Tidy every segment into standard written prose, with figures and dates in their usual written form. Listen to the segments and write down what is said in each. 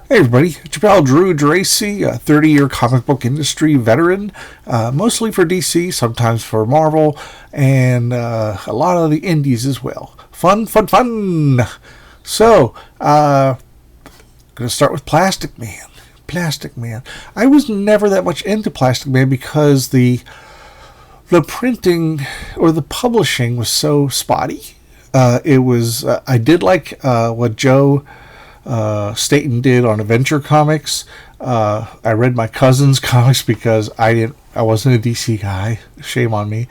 Hey everybody, it's your pal Drew Geraci, a 30-year comic book industry veteran, mostly for DC, sometimes for Marvel, and a lot of the indies as well. Fun, fun, fun! So, gonna start with Plastic Man. Plastic Man. I was never that much into Plastic Man because the printing or the publishing was so spotty. I did like what Joe Staten did on Adventure Comics. I read my cousin's comics because I wasn't a DC guy. Shame on me.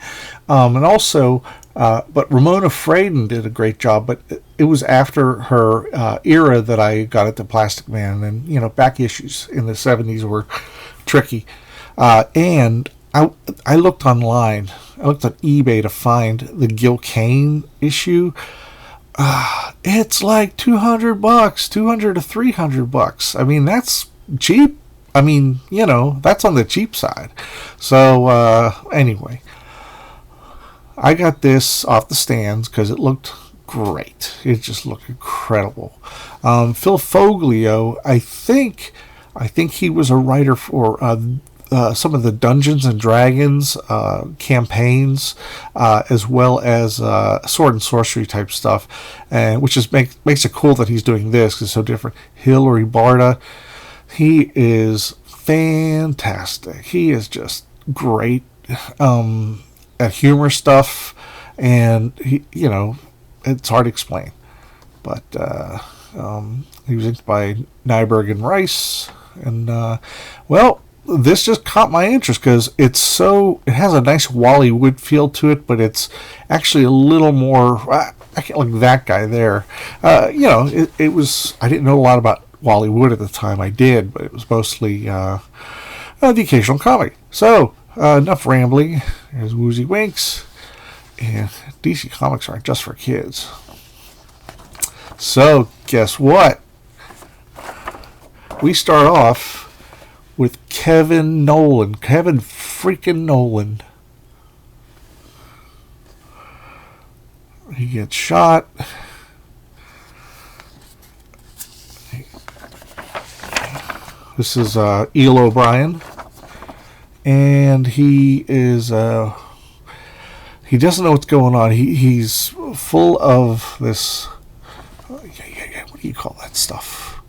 And also, but Ramona Fradon did a great job. But it was after her era that I got into Plastic Man, and back issues in the '70s were tricky. And I looked online. I looked on eBay to find the Gil Kane issue. It's like $200, $200 to $300. I mean, that's cheap. I mean, that's on the cheap side. So, anyway, I got this off the stands because it looked great. It just looked incredible. Phil Foglio, I think he was a writer for some of the Dungeons and Dragons campaigns, as well as sword and sorcery type stuff, which just makes it cool that he's doing this because it's so different. Hilary Barta, he is fantastic. He is just great at humor stuff, and it's hard to explain. But he was inked by Nyberg and Rice, and this just caught my interest because it has a nice Wally Wood feel to it, but it's actually a little more, I can't like that guy there. It was, I didn't know a lot about Wally Wood at the time. I did, but it was mostly the occasional comic. So, enough rambling. There's Woozy Winks, and DC Comics aren't just for kids. So, guess what? We start off with Kevin freaking Nolan. He gets shot. This is Eel O'Brien, and he doesn't know what's going on. He's full of this. What do you call that stuff?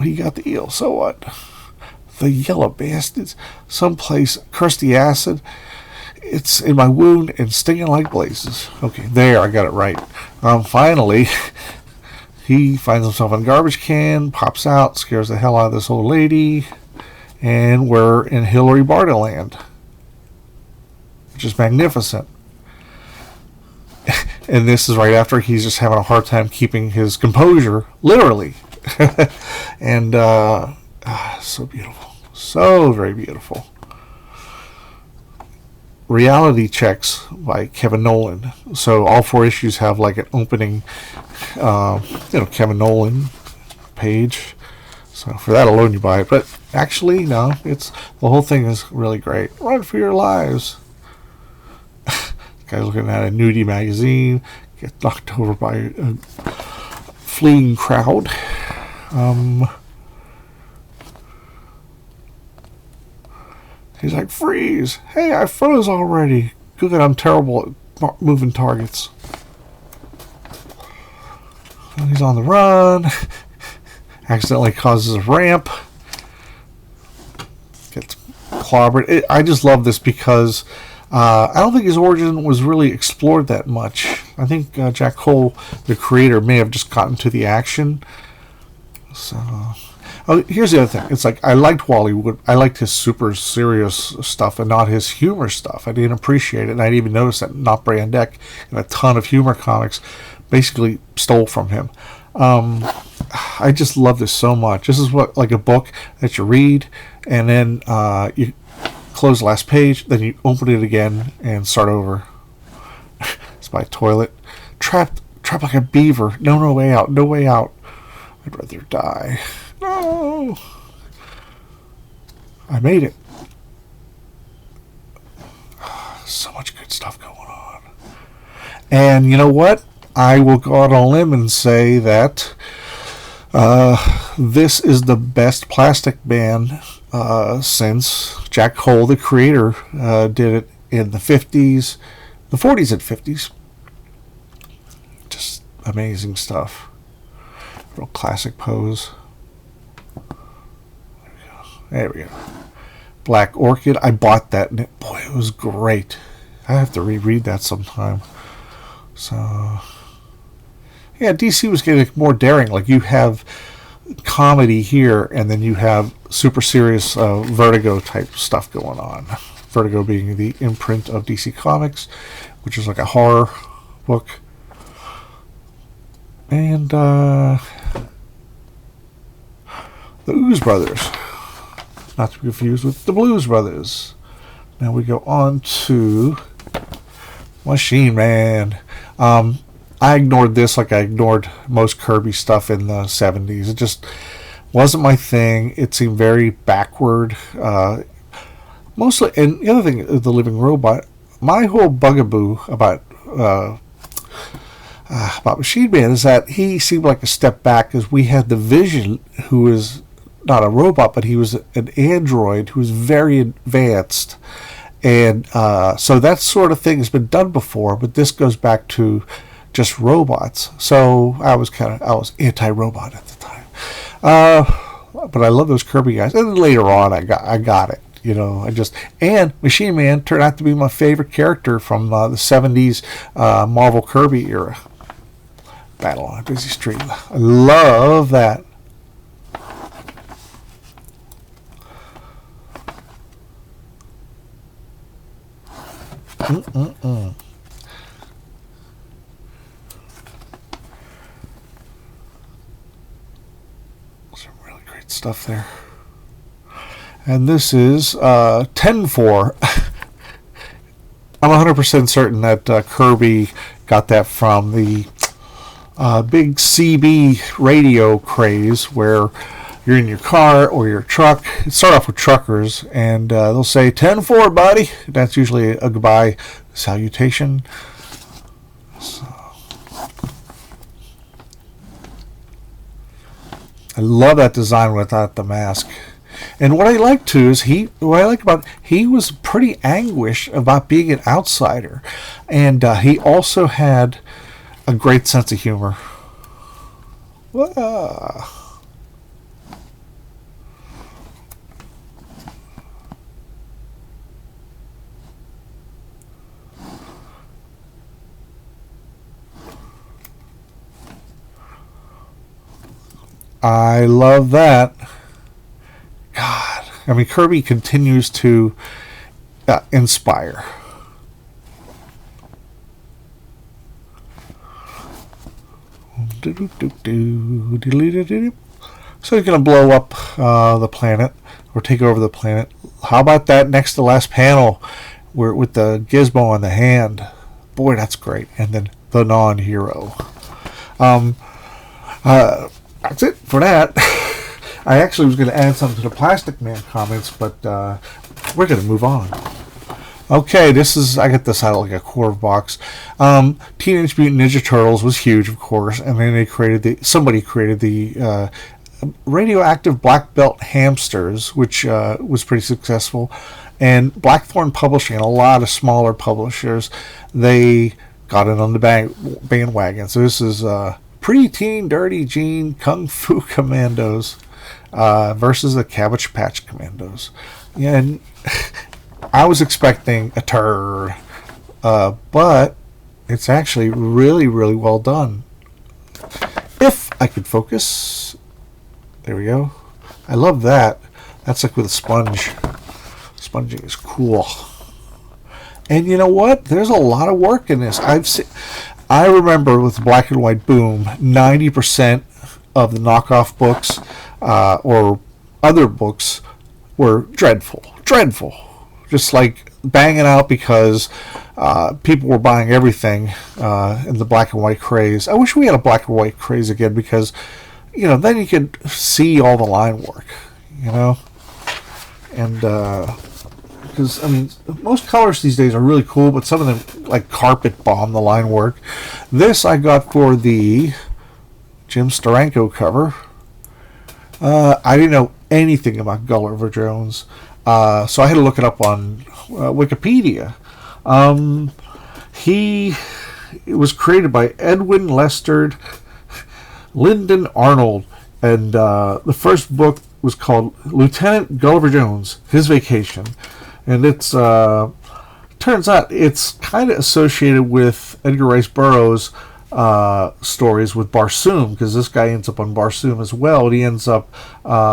He got the eel, so what? The yellow bastards. Someplace cursed the acid. It's in my wound and stinging like blazes. Okay, there, I got it right. Finally, he finds himself in a garbage can, pops out, scares the hell out of this old lady, and we're in Hilary Barta land, which is magnificent. And this is right after he's just having a hard time keeping his composure, literally. And so beautiful, so very beautiful. Reality Checks by Kevin Nolan. So all 4 issues have like an opening, Kevin Nolan page. So for that alone, you buy it. But actually, no, the whole thing is really great. Run for your lives. Guy's looking at a nudie magazine, gets knocked over by a fleeing crowd. He's like, freeze! Hey, I froze already. Good, I'm terrible at moving targets. And he's on the run. Accidentally causes a ramp. Gets clobbered. I just love this because I don't think his origin was really explored that much. I think Jack Cole, the creator, may have just gotten to the action. So, here's the other thing. It's like I liked Wally Wood. I liked his super serious stuff and not his humor stuff. I didn't appreciate it, and I didn't even notice that Not Brandek and a ton of humor comics basically stole from him. I just love this so much. This is like a book that you read, and then you close the last page, then you open it again and start over. It's my toilet. Trapped like a beaver. No way out. No way out. I'd rather die. No. I made it. So much good stuff going on. And you know what? I will go out on a limb and say that this is the best Plastic Man since Jack Cole, the creator, did it in the 50s, the 40s and 50s. Just amazing stuff. Real classic pose. There we go. Black Orchid. I bought that, and boy, it was great. I have to reread that sometime. So, yeah, DC was getting more daring. Like, you have comedy here, and then you have super serious Vertigo type stuff going on. Vertigo being the imprint of DC Comics, which is like a horror book. And the Ooze Brothers. Not to be confused with the Blues Brothers. Now we go on to Machine Man. I ignored this like I ignored most Kirby stuff in the 70s. It just wasn't my thing. It seemed very backward. Mostly, and the other thing, the Living Robot, my whole bugaboo about Machine Man is that he seemed like a step back, as we had the Vision, who is not a robot, but he was an android who was very advanced. And so that sort of thing has been done before, but this goes back to just robots. So I was anti-robot at the time. But I love those Kirby guys. And then later on, I got it. You know, and Machine Man turned out to be my favorite character from the 70s Marvel Kirby era. Battle on a Busy Street. I love that. Some really great stuff there. And this is 10-4. I'm 100% certain that Kirby got that from the big CB radio craze, where you're in your car or your truck. Start off with truckers, and they'll say 10-4, buddy. That's usually a goodbye salutation. So, I love that design without the mask. And what I like too is he was pretty anguished about being an outsider, and he also had a great sense of humor. I love that. God, I mean, Kirby continues to inspire. So he's going to blow up the planet, or take over the planet. How about that next to last panel, where with the gizmo on the hand? Boy, that's great. And then the non-hero. That's it for that. I actually was going to add something to the Plastic Man comments, but we're going to move on. Okay, I got this out of like a quarter box. Teenage Mutant Ninja Turtles was huge, of course, and then somebody created the radioactive black belt hamsters, which was pretty successful. And Blackthorn Publishing and a lot of smaller publishers, they got in on the bandwagon. So this is Preteen Dirty Jean Kung Fu Commandos versus the Cabbage Patch Commandos. Yeah, and I was expecting a turd, but it's actually really, really well done. If I could focus. There we go. I love that. That's like with a sponge. Sponging is cool. And you know what? There's a lot of work in this. I remember with Black and White Boom, 90% of the knockoff books or other books were dreadful. Just like banging out because people were buying everything in the black and white craze. I wish we had a black and white craze again, because, you know, then you could see all the line work, you know. And because I mean, most colors these days are really cool, but some of them, like Carpet Bomb, the line work. This I got for the Jim Steranko cover. I didn't know anything about Gulliver Jones, so I had to look it up on Wikipedia. It was created by Edwin Lester Lyndon Arnold, and the first book was called Lieutenant Gulliver Jones, His Vacation, and it's turns out it's kind of associated with Edgar Rice Burroughs' stories with Barsoom, because this guy ends up on Barsoom as well, and he ends up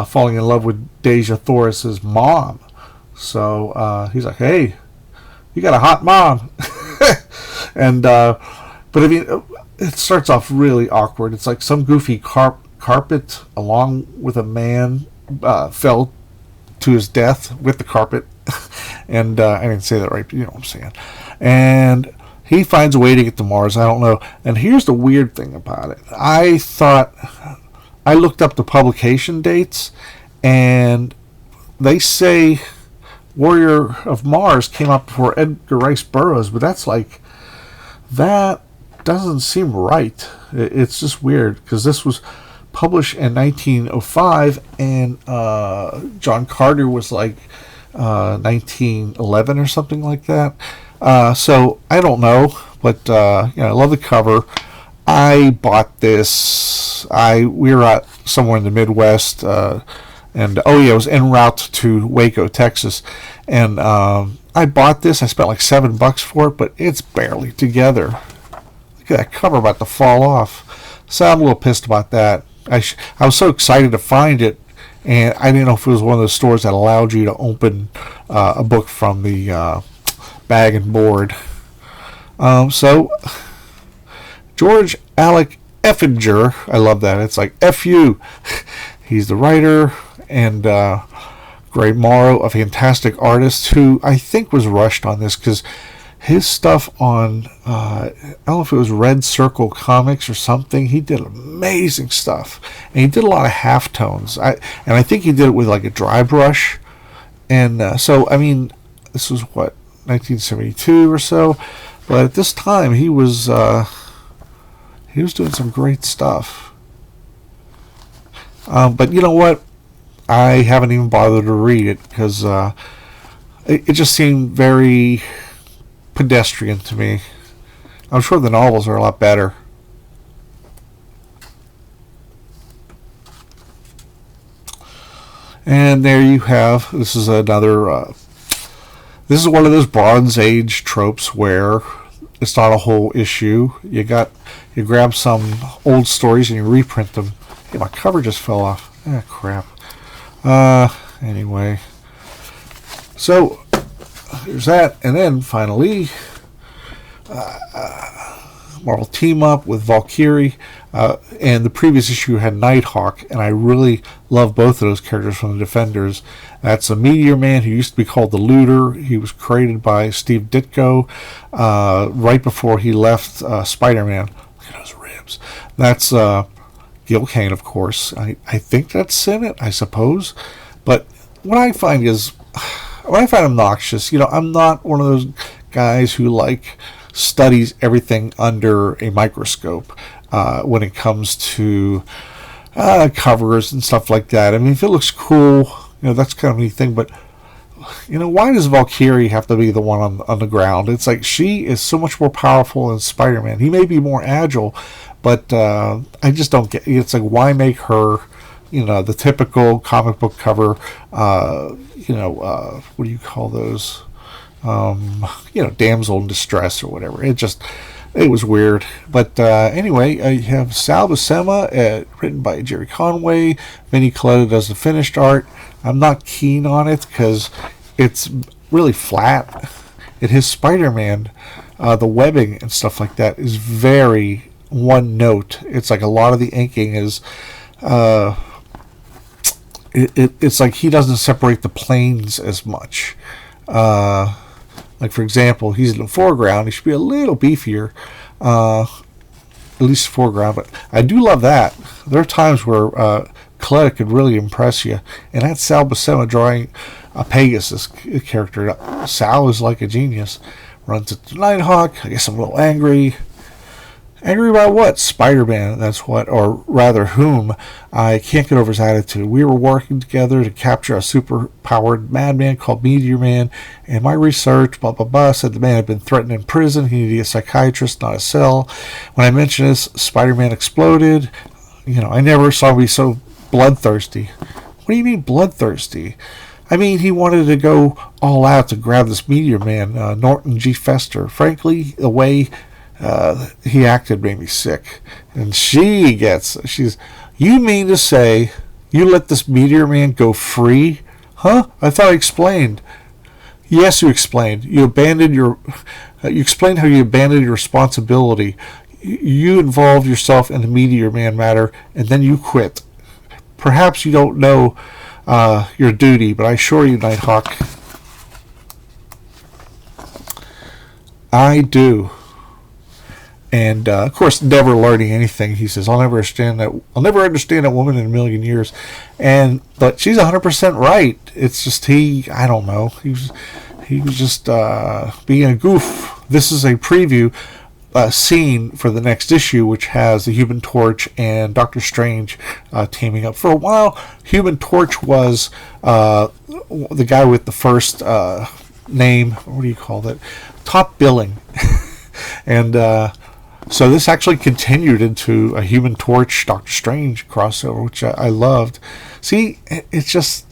falling in love with Deja Thoris's mom. So he's like, "Hey, you got a hot mom," and but I mean, it starts off really awkward. It's like some goofy carpet, along with a man, fell to his death with the carpet, and I didn't say that right, but you know what I'm saying. And he finds a way to get to Mars. I don't know. And here's the weird thing about it. I looked up the publication dates, and they say Warrior of Mars came out before Edgar Rice Burroughs, but that doesn't seem right. It's just weird, because this was published in 1905, and John Carter was like 1911 or something like that. So I don't know, but I love the cover. I bought this. We were at somewhere in the Midwest, and it was en route to Waco, Texas, and I bought this. I spent like $7 for it, but it's barely together. Look at that cover about to fall off. So I'm a little pissed about that. I was so excited to find it, and I didn't know if it was one of those stores that allowed you to open a book from the bag and board. So George Alec Effinger, I love that. It's like F-U. He's the writer, and Gray Morrow, a fantastic artist who I think was rushed on this, because his stuff on I don't know if it was Red Circle Comics or something, he did amazing stuff, and he did a lot of halftones. I think he did it with like a dry brush, and so I mean, this was what, 1972 or so, but at this time he was doing some great stuff. But you know what? I haven't even bothered to read it, because it just seemed very pedestrian to me. I'm sure the novels are a lot better. And there you have, this is another, this is one of those Bronze Age tropes where it's not a whole issue. You grab some old stories and you reprint them. Hey, my cover just fell off. Ah, crap. Anyway. So, there's that. And then, finally, Marvel team up with Valkyrie. And the previous issue had Nighthawk, and I really love both of those characters from the Defenders. That's a Meteor Man who used to be called the Looter. He was created by Steve Ditko right before he left Spider-Man. Look at those ribs. That's Gil Kane, of course. I think that's Senate, I suppose. But what I find obnoxious, I'm not one of those guys who studies everything under a microscope when it comes to covers and stuff like that. I mean, if it looks cool, that's kind of a neat thing, but why does Valkyrie have to be the one on the ground? It's like she is so much more powerful than Spider-Man. He may be more agile, but I just don't get it. It's like, why make her the typical comic book cover, what do you call those? Damsel in distress or whatever. It was weird. But anyway, you have Sal Buscema, written by Jerry Conway. Vinnie Coletta does the finished art. I'm not keen on it because it's really flat. In his Spider-Man, the webbing and stuff like that is very one note. It's like a lot of the inking is it's like he doesn't separate the planes as much. Like, for example, he's in the foreground. He should be a little beefier, at least foreground. But I do love that. There are times where Coletta could really impress you. And that's Sal Buscema drawing Pegasus character. Sal is like a genius. Runs into Nighthawk. I guess I'm a little angry. Angry about what? Spider-Man, that's what, or rather whom. I can't get over his attitude. We were working together to capture a super-powered madman called Meteor Man, and my research, blah, blah, blah, said the man had been threatened in prison. He needed a psychiatrist, not a cell. When I mentioned this, Spider-Man exploded. I never saw him be so bloodthirsty. What do you mean bloodthirsty? I mean, he wanted to go all out to grab this Meteor Man, Norton G. Fester. Frankly, the way he acted made me sick. And she's, you mean to say you let this Meteor Man go free? Huh? I thought I explained. Yes, you explained. You explained how you abandoned your responsibility. You involved yourself in the Meteor Man matter, and then you quit. Perhaps you don't know your duty, but I assure you, Nighthawk, I do. And of course, never learning anything. He says, "I'll never understand that woman in a million years." But she's 100% right. It's just I don't know. He was just being a goof. This is a preview scene for the next issue, which has the Human Torch and Doctor Strange teaming up. For a while, Human Torch was the guy with the first name. What do you call that? Top billing, and. So this actually continued into a Human Torch, Doctor Strange crossover, which I loved. See, it's just,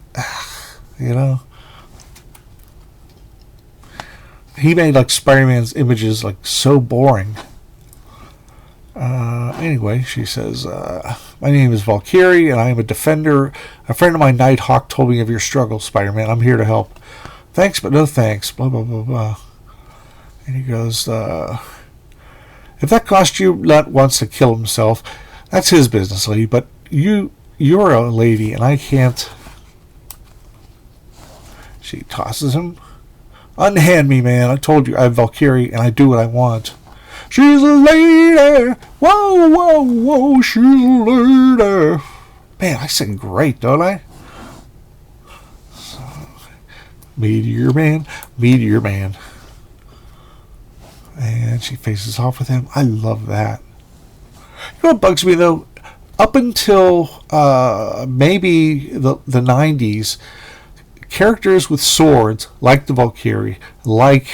he made like Spider-Man's images like so boring. Anyway, she says, my name is Valkyrie and I am a defender. A friend of mine, Nighthawk, told me of your struggle, Spider-Man. I'm here to help. Thanks, but no thanks. Blah, blah, blah, blah. And he goes, if that cost you not once to kill himself, that's his business, lady. But you're a lady, and I can't. She tosses him. Unhand me, man. I told you I'm Valkyrie, and I do what I want. She's a lady. Whoa, whoa, whoa. She's a lady. Man, I sing great, don't I? So, Meteor Man, Meteor Man. And she faces off with him. I love that. You know what bugs me, though? Up until maybe the 90s, characters with swords, like the Valkyrie, like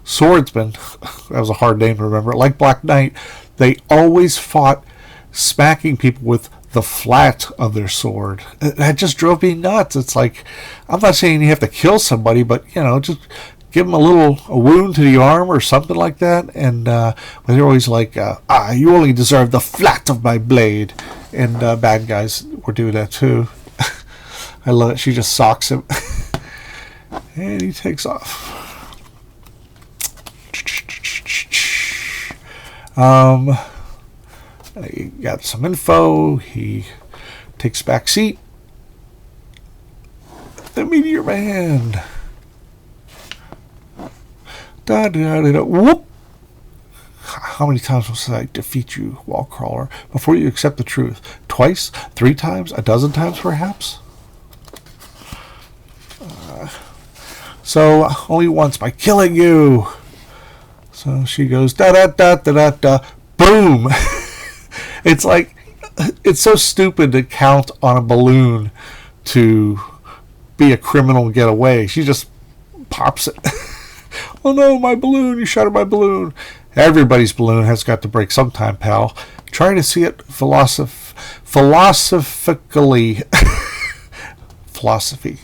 Swordsman, that was a hard name to remember, like Black Knight, they always fought smacking people with the flat of their sword. That just drove me nuts. It's like, I'm not saying you have to kill somebody, but, just give them a wound to the arm or something like that. And they're always like, you only deserve the flat of my blade. And bad guys were doing that too. I love it. She just socks him. And he takes off. He got some info. He takes back seat. The Meteor Man. Da, da, da, da. Whoop! How many times must I defeat you, wall crawler, before you accept the truth? Twice? 3 times? 12 times, perhaps? So, only once by killing you. So she goes, da da da da da da. Boom! It's like, it's so stupid to count on a balloon to be a criminal and get away. She just pops it. Oh no, my balloon, you shattered my balloon. Everybody's balloon has got to break sometime, pal. Try to see it philosophically. Philosophy,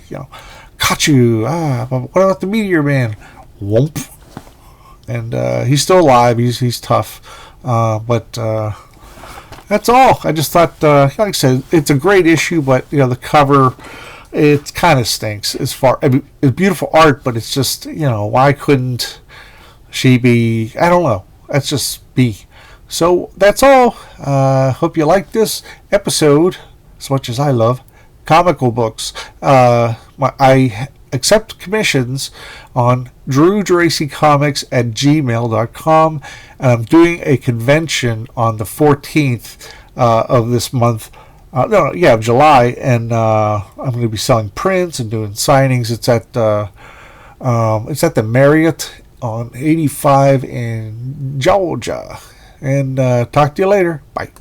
Caught you. But what about the Meteor Man? Whoomp. And he's still alive. He's tough. But that's all. I just thought, like I said, it's a great issue, but the cover, it kind of stinks. It's beautiful art, but it's just, why couldn't she be? I don't know. That's just me. So that's all. Hope you like this episode as much as I love comical books. I accept commissions on drewdracycomics@gmail.com, and I'm doing a convention on the 14th of this month No, yeah, July, and I'm going to be selling prints and doing signings. It's at the Marriott on 85 in Georgia. And talk to you later. Bye.